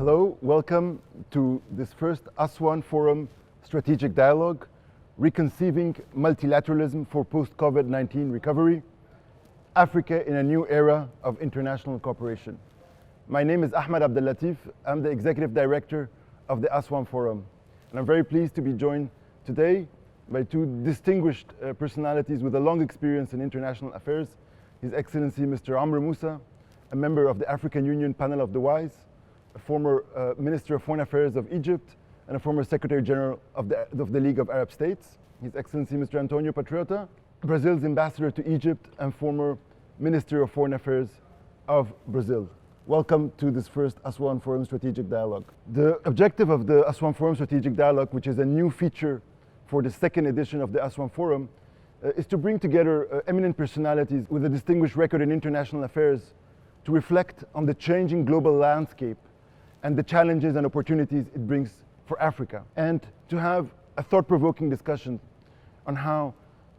Hello, welcome to this first Aswan Forum Strategic Dialogue, Reconceiving Multilateralism for Post-COVID-19 Recovery, Africa in a New Era of International Cooperation. My name is Ahmed Abdellatif. I'm the Executive Director of the Aswan Forum. And I'm very pleased to be joined today by two distinguished personalities with a long experience in international affairs. His Excellency Mr. Amr Moussa, a member of the African Union Panel of the Wise, a former Minister of Foreign Affairs of Egypt, and a former Secretary General of the League of Arab States. His Excellency Mr. Antonio Patriota, Brazil's Ambassador to Egypt and former Minister of Foreign Affairs of Brazil. Welcome to this first Aswan Forum Strategic Dialogue. The objective of the Aswan Forum Strategic Dialogue, which is a new feature for the second edition of the Aswan Forum, is to bring together eminent personalities with a distinguished record in international affairs to reflect on the changing global landscape and the challenges and opportunities it brings for Africa, and to have a thought-provoking discussion on how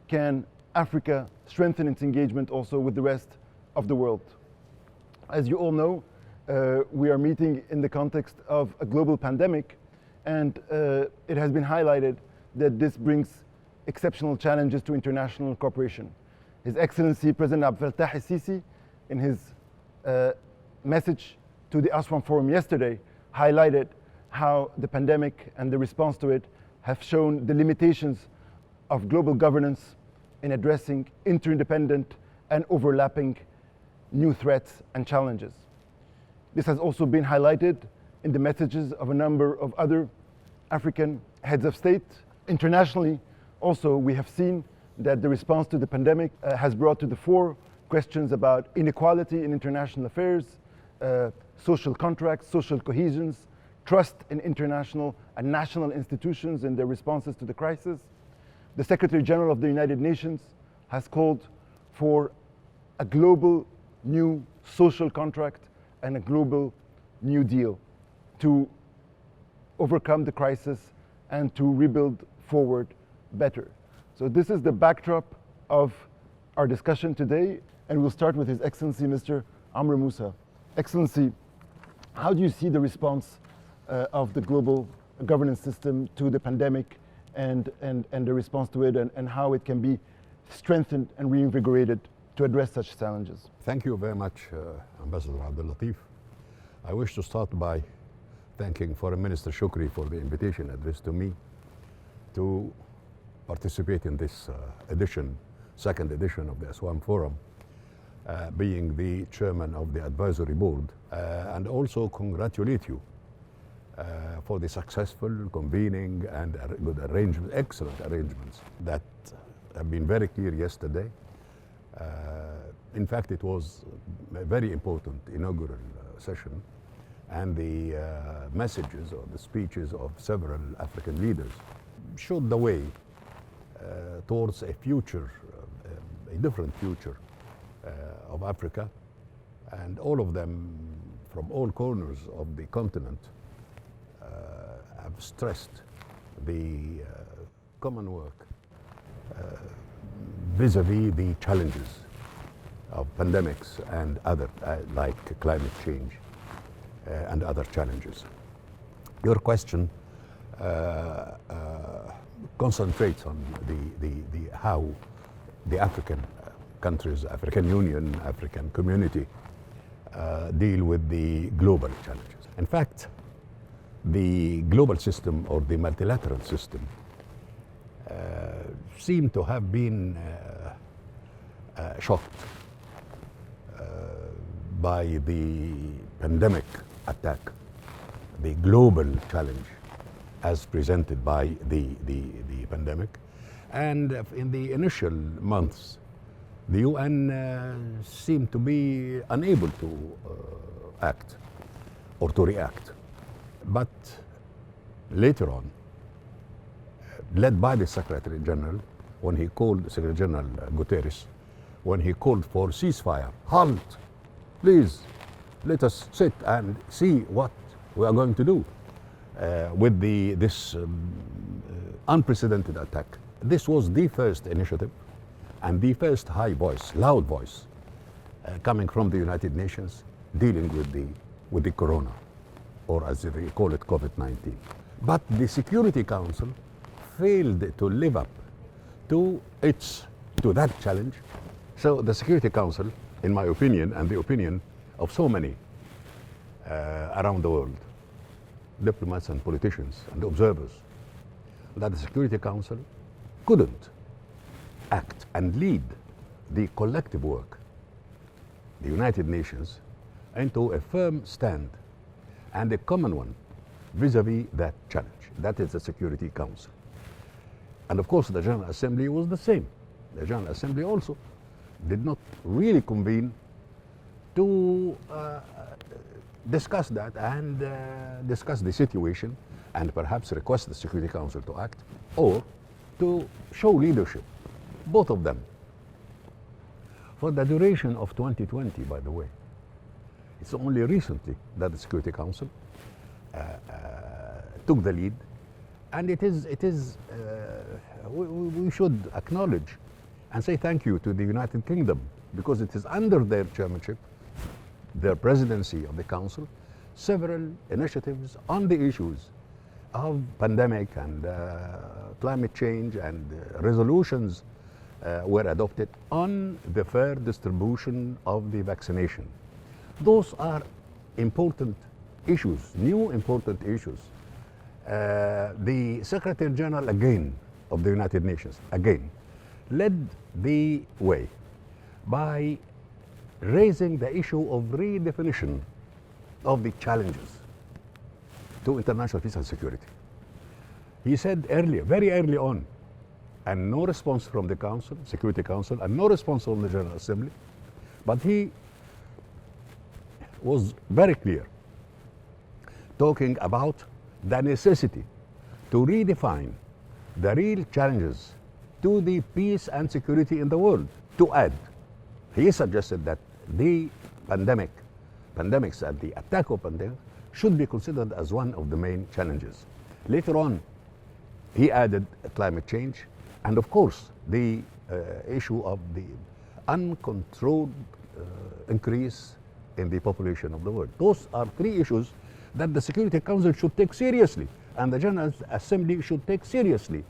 can Africa strengthen its engagement also with the rest of the world. As you all know, we are meeting in the context of a global pandemic, and it has been highlighted that this brings exceptional challenges to international cooperation. His Excellency President Abdel Fattah el-Sisi, in his message to the Aswan Forum yesterday, highlighted how the pandemic and the response to it have shown the limitations of global governance in addressing interdependent and overlapping new threats and challenges. This has also been highlighted in the messages of a number of other African heads of state. Internationally, also, we have seen that the response to the pandemic has brought to the fore questions about inequality in international affairs, social contracts, social cohesions, trust in international and national institutions in their responses to the crisis. The Secretary General of the United Nations has called for a global new social contract and a global new deal to overcome the crisis and to rebuild forward better. So this is the backdrop of our discussion today, and we'll start with His Excellency Mr. Amr Moussa. Excellency, how do you see the response of the global governance system to the pandemic and the response to it, and how it can be strengthened and reinvigorated to address such challenges? Thank you very much, Ambassador Abdellatif. I wish to start by thanking Foreign Minister Shukri for the invitation addressed to me to participate in this second edition of the Aswan Forum, being the chairman of the advisory board, and also congratulate you for the successful convening and good arrangement, excellent arrangements that have been very clear yesterday. In fact, it was a very important inaugural session, and the messages or the speeches of several African leaders showed the way towards a future, a different future of Africa, and all of them from all corners of the continent have stressed the common work vis-a-vis the challenges of pandemics and other, like climate change and other challenges. Your question concentrates on how the African countries, African Union, African community deal with the global challenges. In fact, the global system or the multilateral system seem to have been shocked by the pandemic attack, the global challenge as presented by the pandemic. And in the initial months, the UN seemed to be unable to act or to react. But later on, led by the Secretary General, when he called Secretary General Guterres, when he called for ceasefire, halt, please, let us sit and see what we are going to do with this unprecedented attack. This was the first initiative and the first high voice, loud voice, coming from the United Nations dealing with the corona. or as they call it, COVID-19. But the Security Council failed to live up to that challenge. So the Security Council, in my opinion, and the opinion of so many around the world, diplomats and politicians and observers, that the Security Council couldn't act and lead the collective work, the United Nations, into a firm stand and a common one vis-a-vis that challenge. That is the Security Council. And of course, the General Assembly was the same. The General Assembly also did not really convene to discuss that and discuss the situation and perhaps request the Security Council to act or to show leadership, both of them. For the duration of 2020, by the way, it's only recently that the Security Council took the lead, and we should acknowledge and say thank you to the United Kingdom, because it is under their chairmanship, their presidency of the Council, several initiatives on the issues of pandemic and climate change and resolutions were adopted on the fair distribution of the vaccination. Those are important issues, new important issues. The Secretary General, again, of the United Nations, again, led the way by raising the issue of redefinition of the challenges to international peace and security. He said earlier, very early on, and no response from the Council, Security Council, and no response from the General Assembly, but he was very clear, talking about the necessity to redefine the real challenges to the peace and security in the world. To add, he suggested that the pandemics and the attack of pandemics should be considered as one of the main challenges. Later on, he added climate change and, of course, the issue of the uncontrolled increase in the population of the world. Those are three issues that the Security Council should take seriously and the General Assembly should take seriously.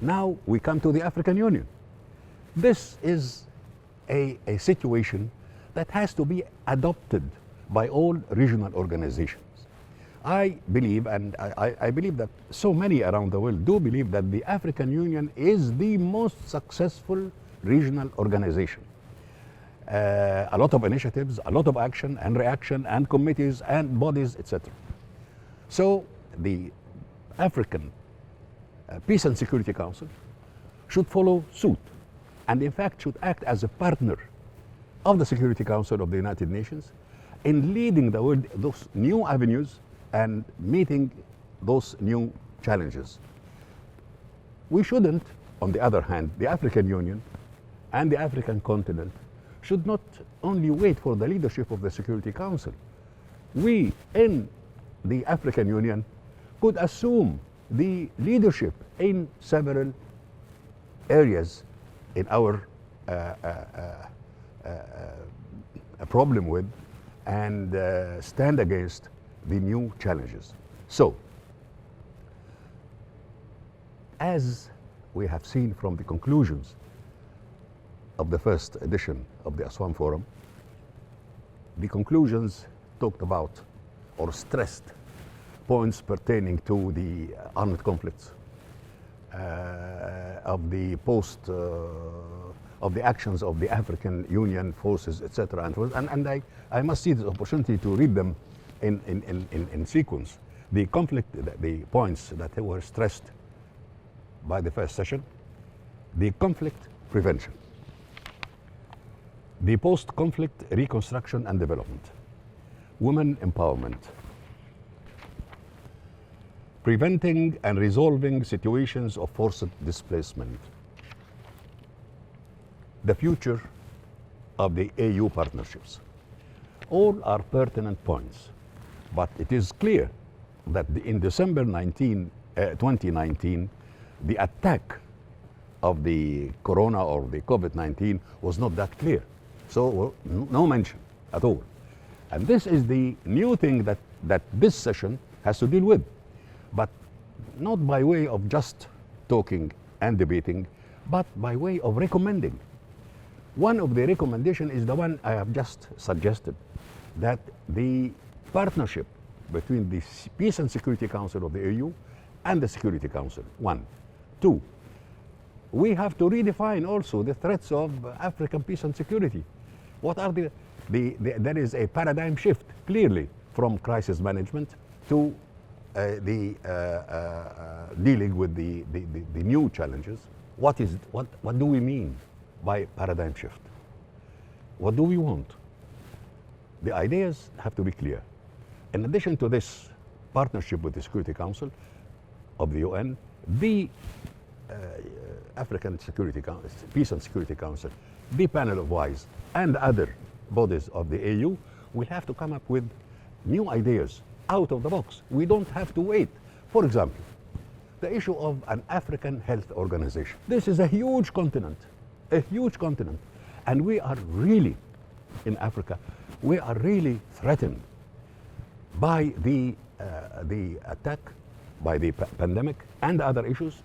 Now we come to the African Union. This is a situation that has to be adopted by all regional organizations. I believe, and I believe that so many around the world do believe, that the African Union is the most successful regional organization. A lot of initiatives, a lot of action and reaction and committees and bodies, etc. So the African Peace and Security Council should follow suit and in fact should act as a partner of the Security Council of the United Nations in leading the world those new avenues and meeting those new challenges. We shouldn't, on the other hand, the African Union and the African continent should not only wait for the leadership of the Security Council. We in the African Union could assume the leadership in several areas in our problem with and stand against the new challenges. So, as we have seen from the conclusions of the first edition of the Aswan Forum, the conclusions talked about or stressed points pertaining to the armed conflicts, of the of the actions of the African Union forces, etc. And I must see this opportunity to read them in sequence. The conflict, the points that were stressed by the first session: the conflict prevention, the post-conflict reconstruction and development, women empowerment, preventing and resolving situations of forced displacement, the future of the AU partnerships. All are pertinent points, but it is clear that in December 2019, the attack of the corona or the COVID-19 was not that clear. So no mention at all. And this is the new thing that that this session has to deal with, but not by way of just talking and debating, but by way of recommending. One of the recommendations is the one I have just suggested, that the partnership between the Peace and Security Council of the AU and the Security Council, one. Two, we have to redefine also the threats of African peace and security. What are there is a paradigm shift, clearly, from crisis management to dealing with the new challenges. What do we mean by paradigm shift? What do we want? The ideas have to be clear. In addition to this partnership with the Security Council of the UN, the African Security Council, Peace and Security Council, the Panel of Wise, and other bodies of the AU will have to come up with new ideas out of the box. We don't have to wait. For example, the issue of an African health organization. This is a huge continent, and we are really, in Africa, we are really threatened by the attack, by the pandemic and other issues,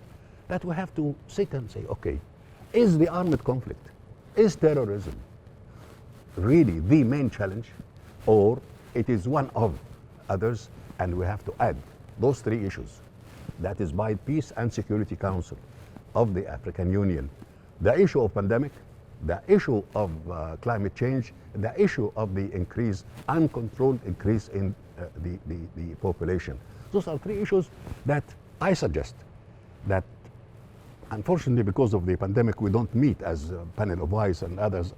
that we have to sit and say, okay, is the armed conflict, is terrorism really the main challenge, or it is one of others, and we have to add those three issues. That is by Peace and Security Council of the African Union. The issue of pandemic, the issue of climate change, the issue of the uncontrolled increase in the population. Those are three issues that I suggest that, unfortunately, because of the pandemic, we don't meet as a Panel of Wise and others,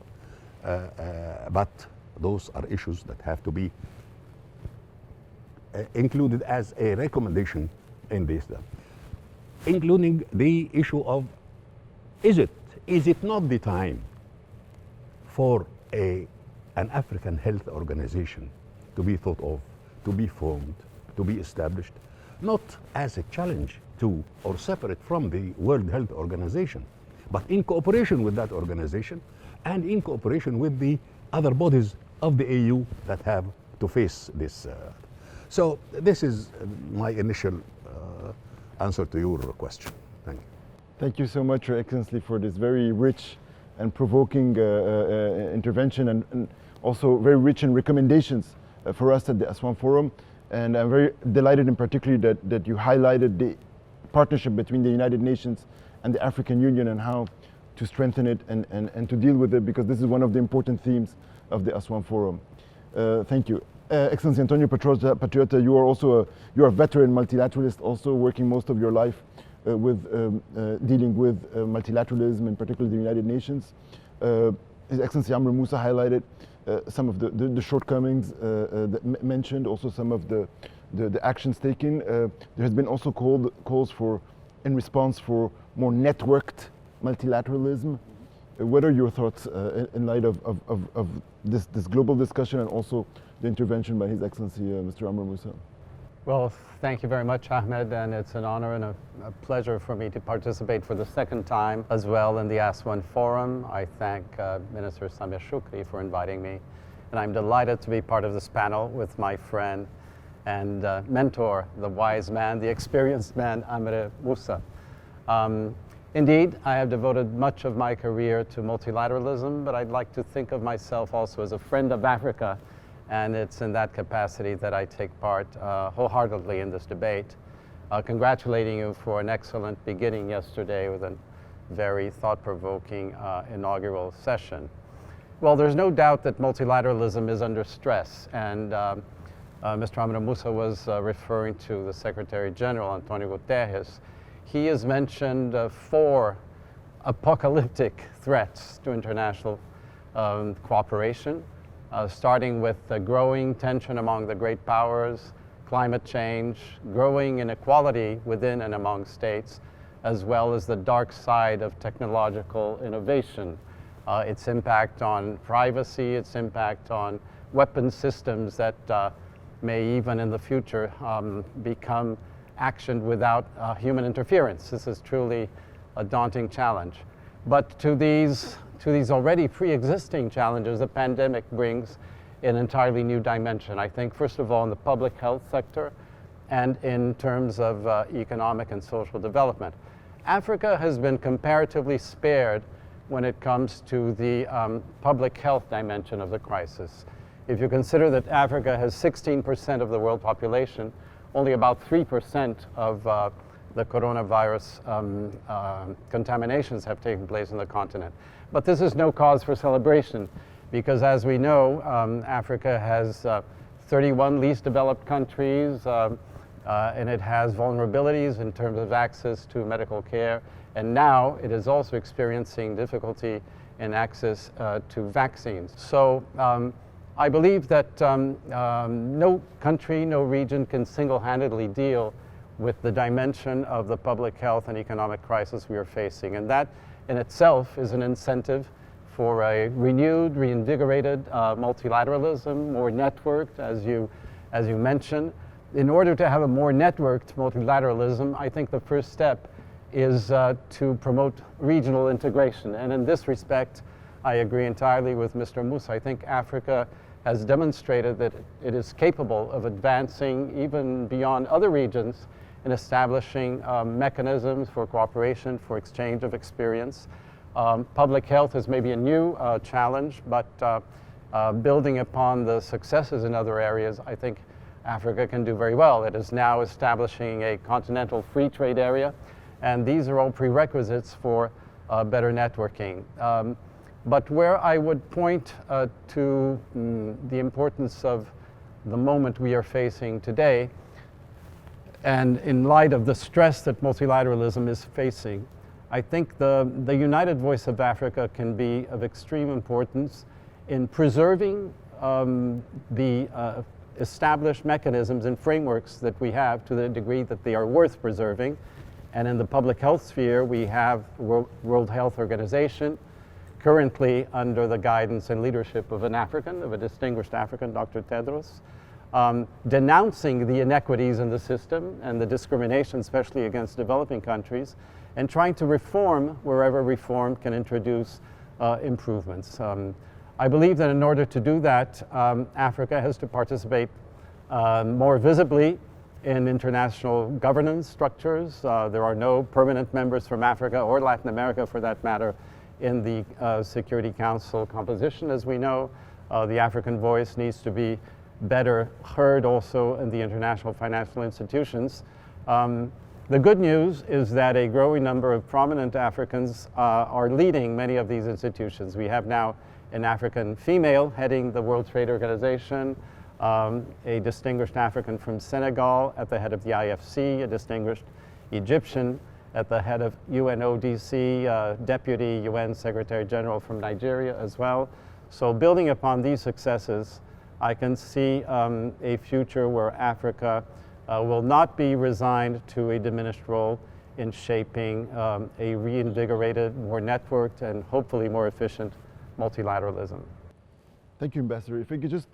but those are issues that have to be included as a recommendation in this, including the issue of, is it not the time for an African health organization to be thought of, to be formed, to be established, not as a challenge to or separate from the World Health Organization, but in cooperation with that organization and in cooperation with the other bodies of the AU that have to face this. So this is my initial answer to your question. Thank you. Thank you so much, Your Excellency, for this very rich and provoking intervention, and also very rich in recommendations for us at the Aswan Forum. And I'm very delighted in particular that you highlighted the partnership between the United Nations and the African Union and how to strengthen it and to deal with it, because this is one of the important themes of the Aswan Forum. Thank you. Excellency Antonio Patriota, you are also you're a veteran multilateralist, also working most of your life with dealing with multilateralism, in particular the United Nations. His Excellency Amr Moussa highlighted some of the shortcomings that mentioned, also some of the actions taken. There has been also calls for, in response, for more networked multilateralism. What are your thoughts in light of this global discussion and also the intervention by His Excellency Mr. Amr Moussa? Well, thank you very much, Ahmed, and it's an honor and a pleasure for me to participate for the second time as well in the Aswan Forum. I thank Minister Samia Shoukry for inviting me, and I'm delighted to be part of this panel with my friend and mentor, the wise man, the experienced man, Amr Moussa. Indeed, I have devoted much of my career to multilateralism, but I'd like to think of myself also as a friend of Africa, and it's in that capacity that I take part wholeheartedly in this debate. Congratulating you for an excellent beginning yesterday with a very thought-provoking inaugural session. Well, there's no doubt that multilateralism is under stress, and Mr. Amr Moussa was referring to the Secretary General, Antonio Guterres. He has mentioned 4 apocalyptic threats to international cooperation, starting with the growing tension among the great powers, climate change, growing inequality within and among states, as well as the dark side of technological innovation, its impact on privacy, its impact on weapon systems that may even in the future become actioned without human interference. This is truly a daunting challenge. But to these already pre-existing challenges the pandemic brings an entirely new dimension. I think, first of all, in the public health sector and in terms of economic and social development. Africa has been comparatively spared when it comes to the public health dimension of the crisis. If you consider that Africa has 16% of the world population, only about 3% of the coronavirus contaminations have taken place in the continent. But this is no cause for celebration, because as we know, Africa has 31 least developed countries, and it has vulnerabilities in terms of access to medical care, and now it is also experiencing difficulty in access to vaccines. So I believe that no country, no region can single-handedly deal with the dimension of the public health and economic crisis we are facing, and that in itself is an incentive for a renewed, reinvigorated multilateralism, more networked, as you mentioned. In order to have a more networked multilateralism, I think the first step is to promote regional integration. And in this respect, I agree entirely with Mr. Moussa. I think Africa has demonstrated that it is capable of advancing even beyond other regions in establishing mechanisms for cooperation, for exchange of experience. Public health is maybe a new challenge, but building upon the successes in other areas, I think Africa can do very well. It is now establishing a continental free trade area, and these are all prerequisites for better networking. But where I would point to the importance of the moment we are facing today, and in light of the stress that multilateralism is facing, I think the united voice of Africa can be of extreme importance in preserving the established mechanisms and frameworks that we have to the degree that they are worth preserving. And in the public health sphere, we have World Health Organization, currently under the guidance and leadership of a distinguished African, Dr. Tedros, denouncing the inequities in the system and the discrimination, especially against developing countries, and trying to reform wherever reform can introduce improvements. I believe that in order to do that, Africa has to participate more visibly in international governance structures. There are no permanent members from Africa or Latin America, for that matter, in the Security Council composition, as we know. The African voice needs to be better heard also in the international financial institutions. The good news is that a growing number of prominent Africans are leading many of these institutions. We have now an African female heading the World Trade Organization, a distinguished African from Senegal at the head of the IFC, a distinguished Egyptian at the head of UNODC, Deputy UN Secretary General from Nigeria as well. So building upon these successes, I can see a future where Africa will not be resigned to a diminished role in shaping a reinvigorated, more networked, and hopefully more efficient multilateralism. Thank you, Ambassador. If we could just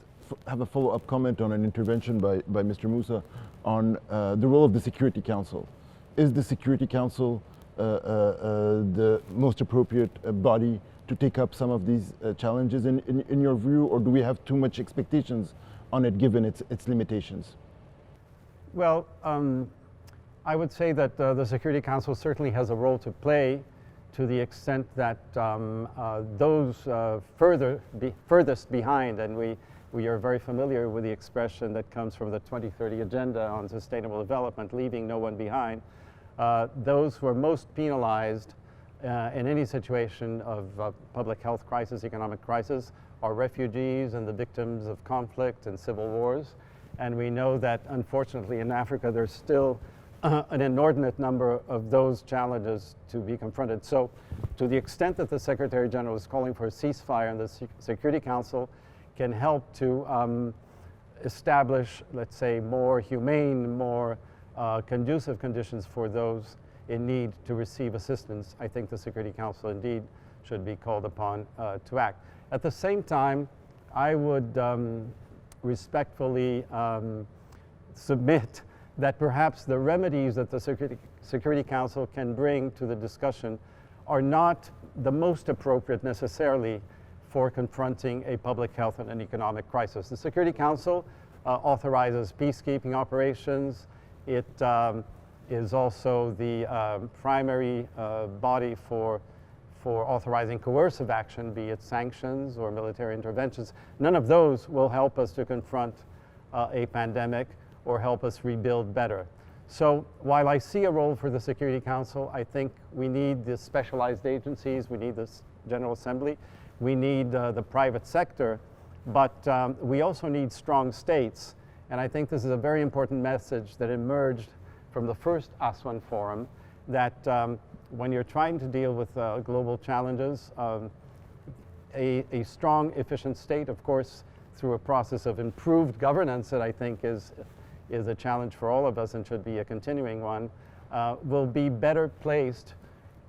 have a follow-up comment on an intervention by Mr. Moussa on the role of the Security Council. Is the Security Council the most appropriate body to take up some of these challenges in your view, or do we have too much expectations on it given its limitations? Well, I would say that the Security Council certainly has a role to play to the extent that those furthest behind, and we are very familiar with the expression that comes from the 2030 Agenda on Sustainable Development, leaving no one behind, those who are most penalized in any situation of public health crisis, economic crisis, are refugees and the victims of conflict and civil wars. And we know that, unfortunately, in Africa, there's still an inordinate number of those challenges to be confronted. So to the extent that the Secretary General is calling for a ceasefire, and the Security Council can help to establish, let's say, more humane, more conducive conditions for those in need to receive assistance, I think the Security Council indeed should be called upon to act. At the same time, I would respectfully submit that perhaps the remedies that the Security Council can bring to the discussion are not the most appropriate necessarily for confronting a public health and an economic crisis. The Security Council authorizes peacekeeping operations. It is also the primary body for authorizing coercive action, be it sanctions or military interventions. None of those will help us to confront a pandemic or help us rebuild better. So while I see a role for the Security Council, I think we need the specialized agencies, we need this General Assembly, we need the private sector, but we also need strong states. And I think this is a very important message that emerged from the first Aswan Forum, that when you're trying to deal with global challenges, a strong, efficient state, of course, through a process of improved governance that I think is a challenge for all of us and should be a continuing one, will be better placed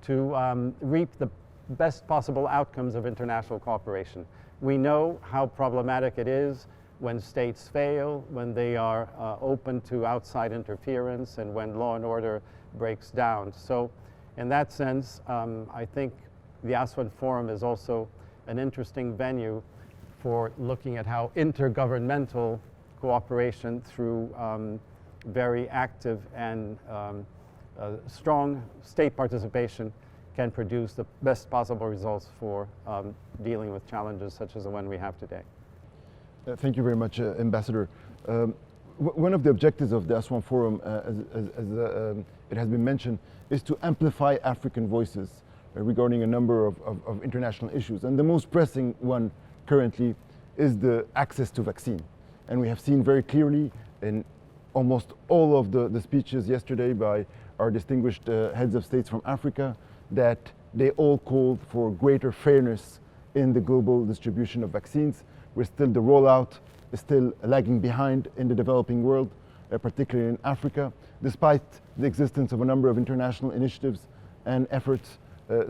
to reap the best possible outcomes of international cooperation. We know how problematic it is when states fail, when they are open to outside interference, and when law and order breaks down. So in that sense, I think the Aswan Forum is also an interesting venue for looking at how intergovernmental cooperation through very active and strong state participation can produce the best possible results for dealing with challenges such as the one we have today. Thank you very much, Ambassador. One of the objectives of the Aswan Forum, as it has been mentioned, is to amplify African voices regarding a number of international issues. And the most pressing one currently is the access to vaccine. And we have seen very clearly in almost all of the speeches yesterday by our distinguished heads of states from Africa that they all called for greater fairness in the global distribution of vaccines. The rollout is still lagging behind in the developing world, particularly in Africa, despite the existence of a number of international initiatives and efforts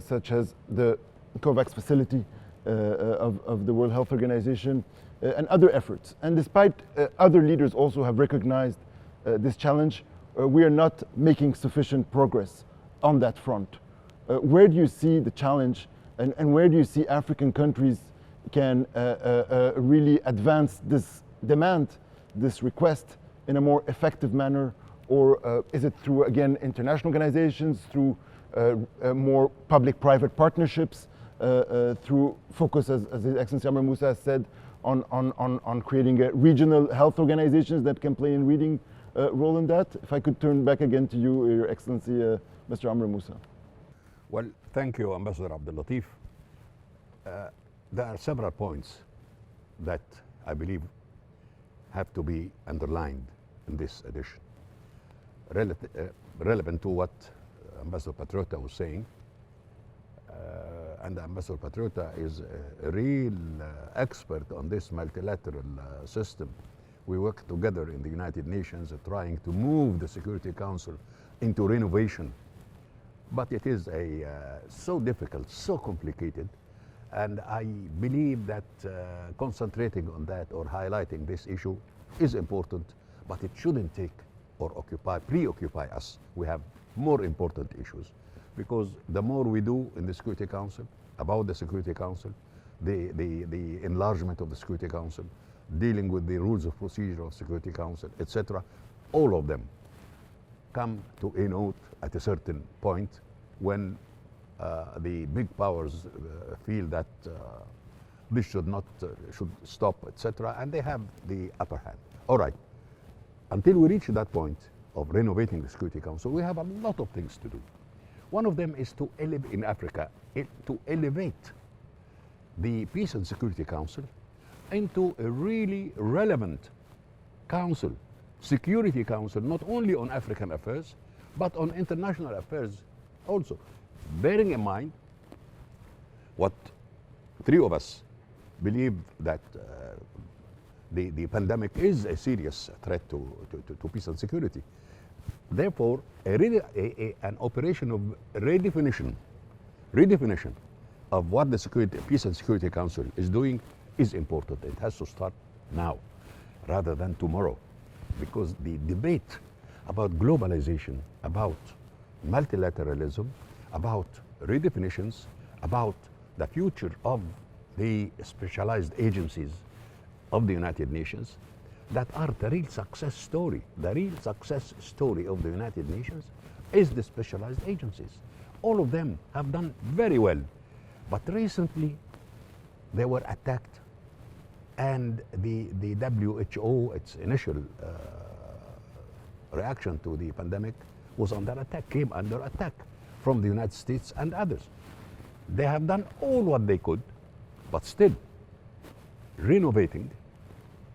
such as the COVAX facility of the World Health Organization and other efforts. And despite other leaders also have recognized this challenge, we are not making sufficient progress on that front. Where do you see the challenge, and where do you see African countries can really advance this demand, this request, in a more effective manner? Or is it through, again, international organizations, through more public-private partnerships, through focus, as His Excellency Amr Moussa has said, on creating regional health organizations that can play a leading role in that? If I could turn back again to you, Your Excellency, Mr. Amr Moussa. Well, thank you, Ambassador Abdel Latif. There are several points that I believe have to be underlined in this edition, relevant to what Ambassador Patriota was saying. And Ambassador Patriota is a real expert on this multilateral system. We work together in the United Nations trying to move the Security Council into renovation. But it is so difficult, so complicated, and I believe that concentrating on that or highlighting this issue is important, but it shouldn't take or preoccupy us. We have more important issues, because the more we do in the Security Council, about the Security Council, the enlargement of the Security Council, dealing with the rules of procedure of Security Council, etc., all of them come to a note at a certain point when the big powers feel that this should stop, etc., and they have the upper hand. All right, until we reach that point of renovating the Security Council, we have a lot of things to do. One of them is to elevate in Africa, to elevate the Peace and Security Council into a really relevant council, Security Council, not only on African affairs, but on international affairs also. Bearing in mind what three of us believe, that the pandemic is a serious threat to peace and security. Therefore, an operation of redefinition of what the Peace and Security Council is doing is important. It has to start now rather than tomorrow, because the debate about globalization, about multilateralism, about redefinitions, about the future of the specialized agencies of the United Nations that are the real success story. The real success story of the United Nations is the specialized agencies. All of them have done very well, but recently they were attacked, and the WHO, its initial reaction to the pandemic was under attack, came under attack from the United States and others. They have done all what they could, but still renovating,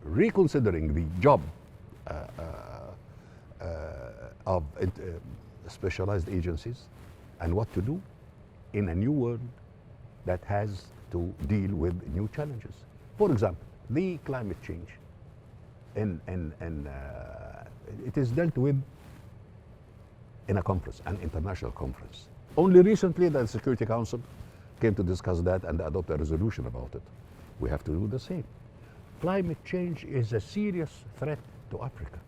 reconsidering the job of specialized agencies and what to do in a new world that has to deal with new challenges. For example, the climate change, it is dealt with in a conference, an international conference. Only recently the Security Council came to discuss that and adopt a resolution about it. We have to do the same. Climate change is a serious threat to Africa.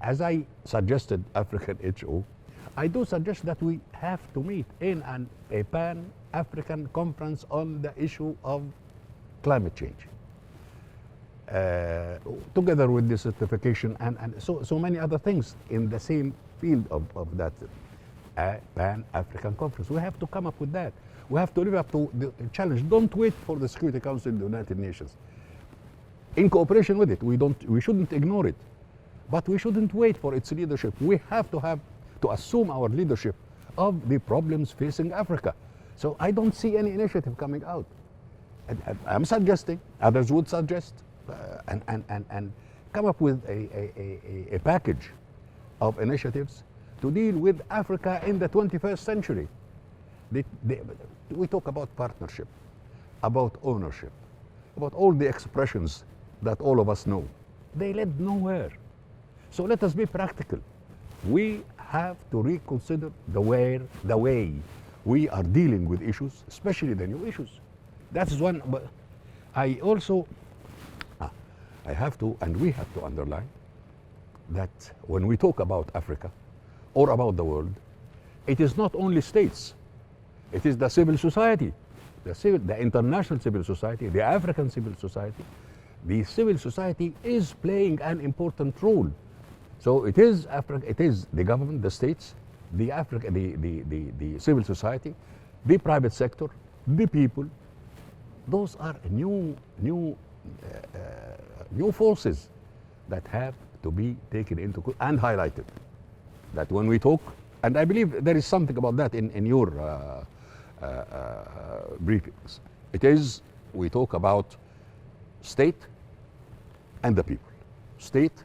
As I suggested African HO, I do suggest that we have to meet in a pan-African conference on the issue of climate change. Together with the certification and so many other things in the same field of that pan-African conference. We have to come up with that. We have to live up to the challenge. Don't wait for the Security Council of the United Nations. In cooperation with it, we shouldn't ignore it, but we shouldn't wait for its leadership. We have to assume our leadership of the problems facing Africa. So I don't see any initiative coming out. And I'm suggesting, others would suggest, and come up with a package of initiatives to deal with Africa in the 21st century. We talk about partnership, about ownership, about all the expressions that all of us know. They led nowhere. So let us be practical. We have to reconsider the way we are dealing with issues, especially the new issues. That's one. But I also, I have to, and we have to underline that when we talk about Africa or about the world, it is not only states. It is the civil society, the international civil society, the African civil society. The civil society is playing an important role. So it is Africa, it is the government, the states, the civil society, the private sector, the people. Those are new forces that have to be taken into account and highlighted. That when we talk, and I believe there is something about that in your briefings. It is, we talk about state and the people, state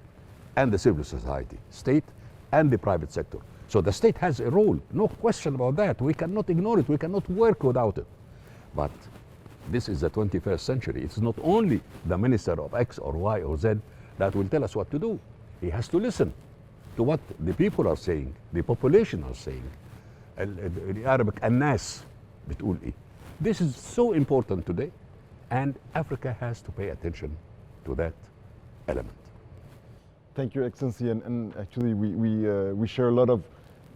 and the civil society, state and the private sector. So the state has a role, no question about that. We cannot ignore it, we cannot work without it. But this is the 21st century. It's not only the minister of X or Y or Z that will tell us what to do. He has to listen to what the people are saying, the population are saying. The Arabic, الناس بتقول إيه. This is so important today, and Africa has to pay attention to that element. Thank you, Excellency, and actually we share a lot of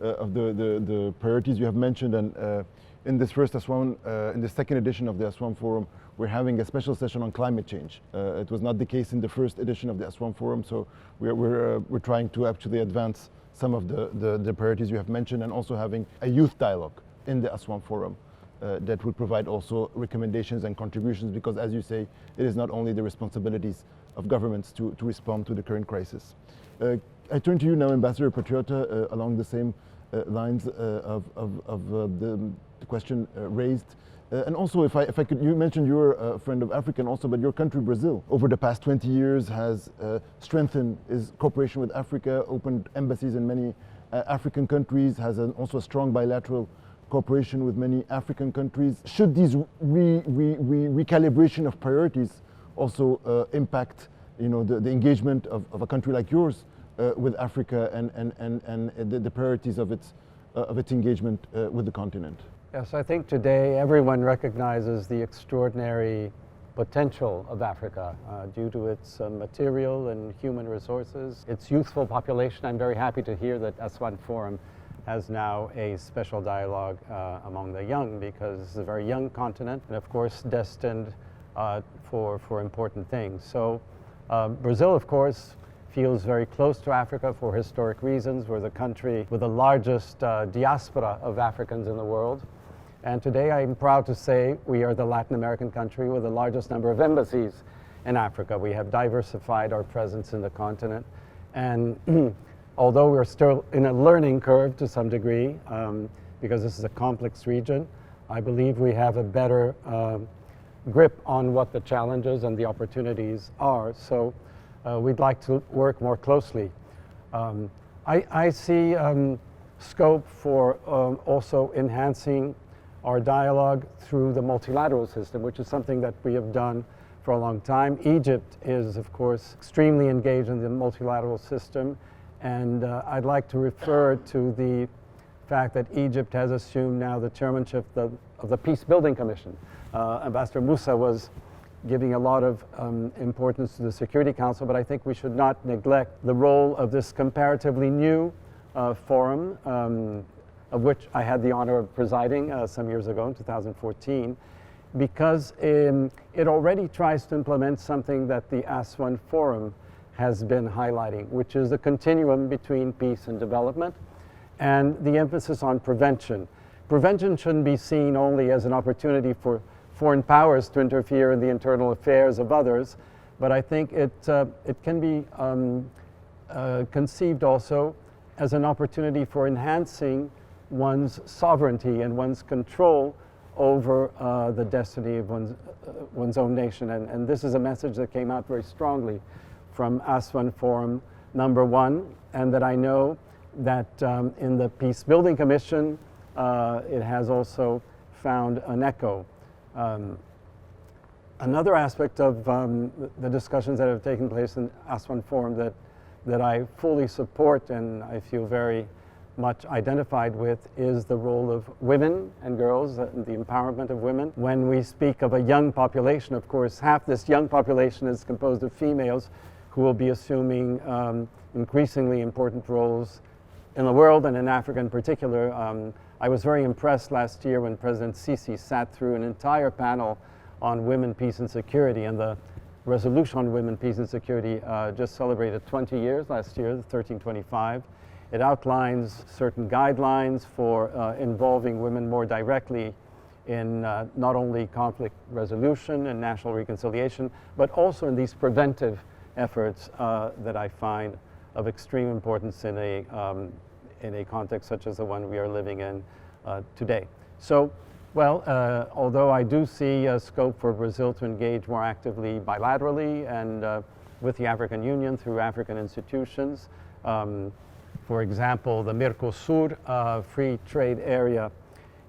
the priorities you have mentioned, and in this first Aswan, in the second edition of the Aswan Forum, we're having a special session on climate change. It was not the case in the first edition of the Aswan Forum, so we're trying to actually advance some of the priorities you have mentioned, and also having a youth dialogue in the Aswan Forum that will provide also recommendations and contributions, because as you say, it is not only the responsibilities of governments to respond to the current crisis. I turn to you now, Ambassador Patriota, along the same lines of the question raised. And also, if I could, you mentioned you're a friend of Africa also, but your country, Brazil, over the past 20 years has strengthened its cooperation with Africa, opened embassies in many African countries, has also a strong bilateral cooperation with many African countries. Should these recalibration of priorities also impact, the engagement of a country like yours with Africa and the priorities of its engagement with the continent? Yes, I think today everyone recognizes the extraordinary potential of Africa due to its material and human resources, its youthful population. I'm very happy to hear that Aswan Forum has now a special dialogue among the young, because it's a very young continent and of course destined for important things. So Brazil, of course, feels very close to Africa for historic reasons. We're the country with the largest diaspora of Africans in the world. And today I'm proud to say we are the Latin American country with the largest number of embassies in Africa. We have diversified our presence in the continent. And although we're still in a learning curve to some degree, because this is a complex region, I believe we have a better grip on what the challenges and the opportunities are. So we'd like to work more closely. I see scope for also enhancing our dialogue through the multilateral system, which is something that we have done for a long time. Egypt is, of course, extremely engaged in the multilateral system, and I'd like to refer to the fact that Egypt has assumed now the chairmanship of the Peace Building Commission. Ambassador Moussa was giving a lot of importance to the Security Council, but I think we should not neglect the role of this comparatively new forum, of which I had the honor of presiding some years ago in 2014, because it already tries to implement something that the Aswan Forum has been highlighting, which is the continuum between peace and development, and the emphasis on prevention. Prevention shouldn't be seen only as an opportunity for foreign powers to interfere in the internal affairs of others, but I think it can be conceived also as an opportunity for enhancing one's sovereignty and one's control over the destiny of one's own nation. And this is a message that came out very strongly from Aswan Forum #1, and that I know that in the Peace Building Commission it has also found an echo. Another aspect of the discussions that have taken place in Aswan Forum that I fully support and I feel very much identified with is the role of women and girls, the empowerment of women. When we speak of a young population, of course, half this young population is composed of females who will be assuming increasingly important roles in the world and in Africa in particular. I was very impressed last year when President Sisi sat through an entire panel on women, peace and security, and the resolution on women, peace and security just celebrated 20 years last year, 1325. It outlines certain guidelines for involving women more directly in not only conflict resolution and national reconciliation, but also in these preventive efforts that I find of extreme importance in a context such as the one we are living in today. So, well, although I do see scope for Brazil to engage more actively bilaterally and with the African Union through African institutions, for example, the Mercosur free trade area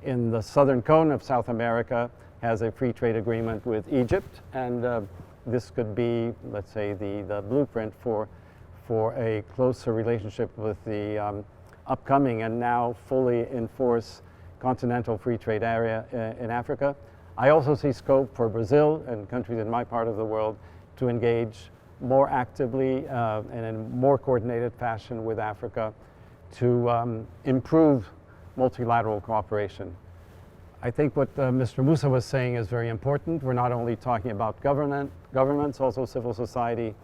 in the southern cone of South America has a free trade agreement with Egypt, and this could be, let's say, the blueprint for a closer relationship with the upcoming and now fully enforced continental free trade area in Africa. I also see scope for Brazil and countries in my part of the world to engage more actively and in a more coordinated fashion with Africa to improve multilateral cooperation. I think what Mr. Moussa was saying is very important. We're not only talking about governments, also civil society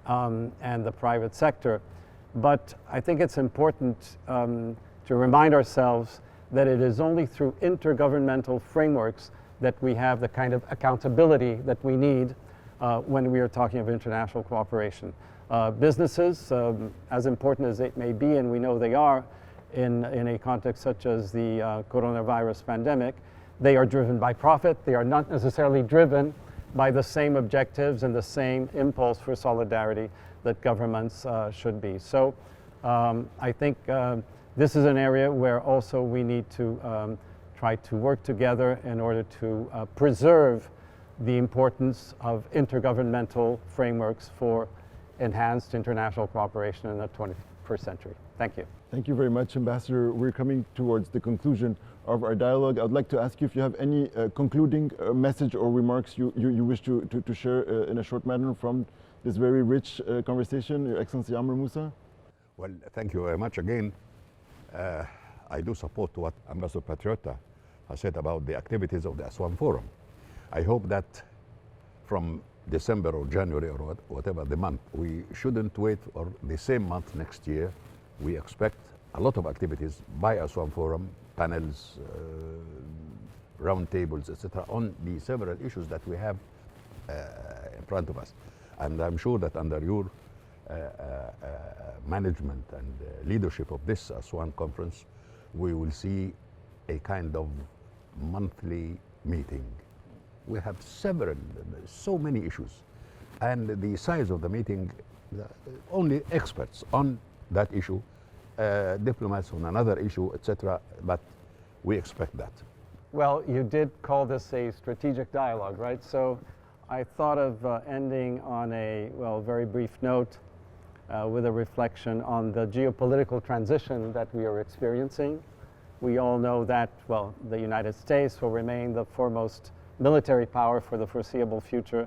and the private sector. But I think it's important to remind ourselves that it is only through intergovernmental frameworks that we have the kind of accountability that we need when we are talking of international cooperation. Businesses, as important as it may be, and we know they are in a context such as the coronavirus pandemic, they are driven by profit. They are not necessarily driven by the same objectives and the same impulse for solidarity that governments should be. So I think this is an area where also we need to try to work together in order to preserve the importance of intergovernmental frameworks for enhanced international cooperation in the 21st century. Thank you. Thank you very much, Ambassador. We're coming towards the conclusion of our dialogue. I'd like to ask you if you have any concluding message or remarks you wish to share in a short manner from this very rich conversation, Your Excellency Amr Moussa. Well, thank you very much again. I do support what Ambassador Patriota has said about the activities of the Aswan Forum. I hope that from December or January or whatever the month, we shouldn't wait for the same month next year. We expect a lot of activities by Aswan Forum, panels, roundtables, etc., on the several issues that we have in front of us. And I'm sure that under your management and leadership of this Aswan conference, we will see a kind of monthly meeting. We have so many issues. And the size of the meeting, only experts on that issue, diplomats on another issue, etc., but we expect that. Well, you did call this a strategic dialogue, right? So I thought of ending on a, well, very brief note with a reflection on the geopolitical transition that we are experiencing. We all know that, well, the United States will remain the foremost military power for the foreseeable future,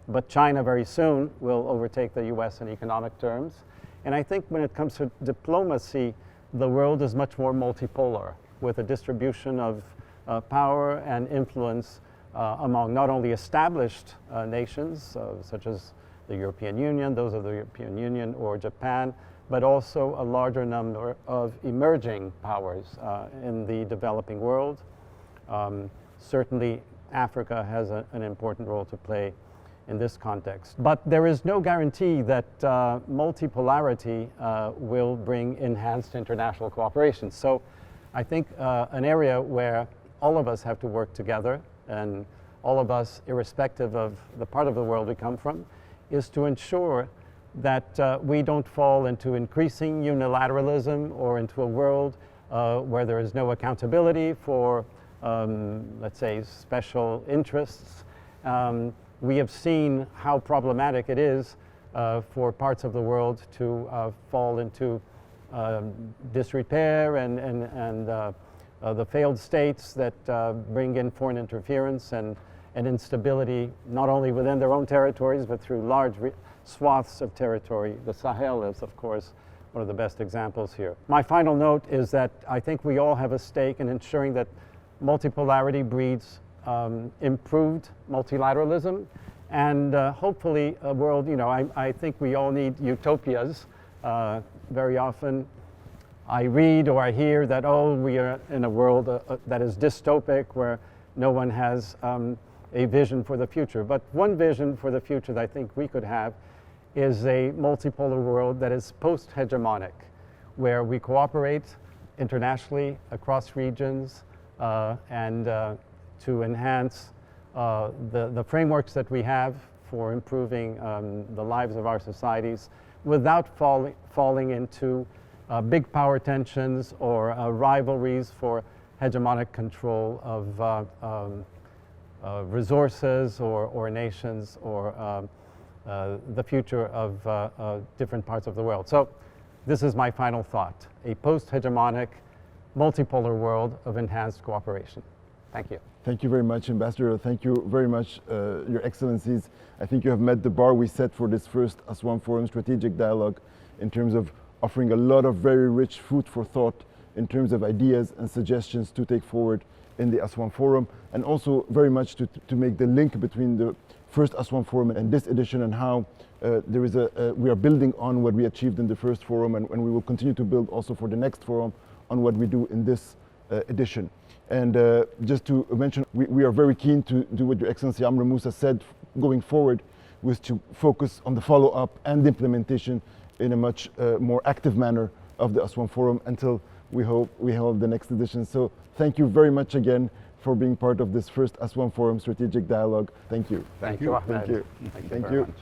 but China very soon will overtake the US in economic terms. And I think when it comes to diplomacy, the world is much more multipolar, with a distribution of power and influence among not only established nations, such as the European Union, those of the European Union or Japan, but also a larger number of emerging powers in the developing world. Certainly, Africa has an important role to play in this context. But there is no guarantee that multipolarity will bring enhanced international cooperation. So I think an area where all of us have to work together, and all of us, irrespective of the part of the world we come from, is to ensure that we don't fall into increasing unilateralism or into a world where there is no accountability for, let's say, special interests. We have seen how problematic it is for parts of the world to fall into disrepair and the failed states that bring in foreign interference and instability, not only within their own territories, but through large swaths of territory. The Sahel is, of course, one of the best examples here. My final note is that I think we all have a stake in ensuring that multipolarity breeds improved multilateralism, and hopefully a world, you know, I think we all need utopias. Very often I read or I hear that, oh, we are in a world that is dystopic, where no one has a vision for the future. But one vision for the future that I think we could have is a multipolar world that is post-hegemonic, where we cooperate internationally across regions and to enhance the frameworks that we have for improving the lives of our societies without falling into big power tensions or rivalries for hegemonic control of resources or nations or the future of different parts of the world. So this is my final thought: a post-hegemonic, multipolar world of enhanced cooperation. Thank you. Thank you very much, Ambassador. Thank you very much, Your Excellencies. I think you have met the bar we set for this first Aswan Forum strategic dialogue in terms of offering a lot of very rich food for thought in terms of ideas and suggestions to take forward in the Aswan Forum, and also very much to make the link between the first Aswan Forum and this edition, and how we are building on what we achieved in the first forum, and we will continue to build also for the next forum on what we do in this edition. And just to mention, we are very keen to do what Your Excellency Amr Moussa said going forward, was to focus on the follow-up and the implementation in a much more active manner of the Aswan Forum until we hope we hold the next edition. So thank you very much again for being part of this first Aswan Forum strategic dialogue. Thank you. Thank you, Ahmed. Thank you. Thank you Thank very you. much.